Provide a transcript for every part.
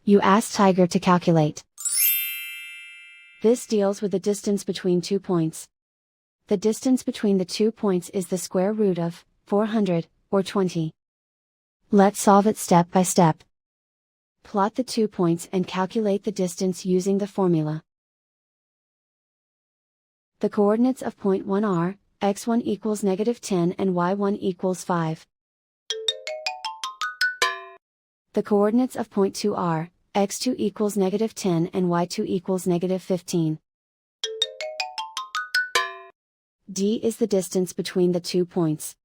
You ask Tiger to calculate. This deals with the distance between 2 points. The distance between the 2 points is the square root of 400, or 20. Let's solve it step by step. Plot the 2 points and calculate the distance using the formula. The coordinates of point 1 are, x1 equals -10 and y1 equals 5. The coordinates of point 2 are, x2 equals -10 and y2 equals -15. D is the distance between the 2 points.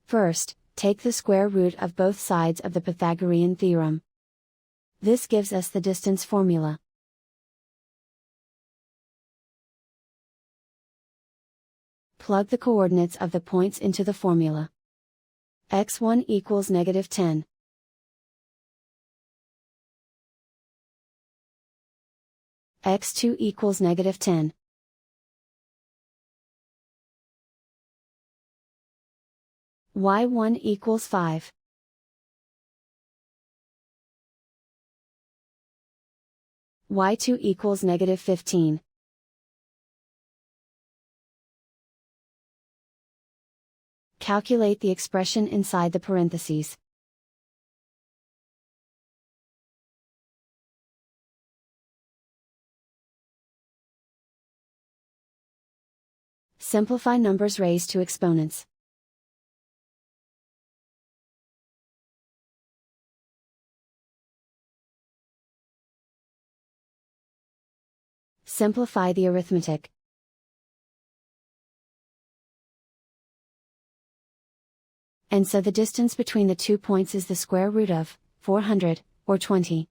First, take the square root of both sides of the Pythagorean theorem. This gives us the distance formula. Plug the coordinates of the points into the formula. x1 equals -10. x2 equals -10. y1 equals 5. y2 equals -15. Calculate the expression inside the parentheses. Simplify numbers raised to exponents. Simplify the arithmetic. And so the distance between the 2 points is the square root of 400, or 20.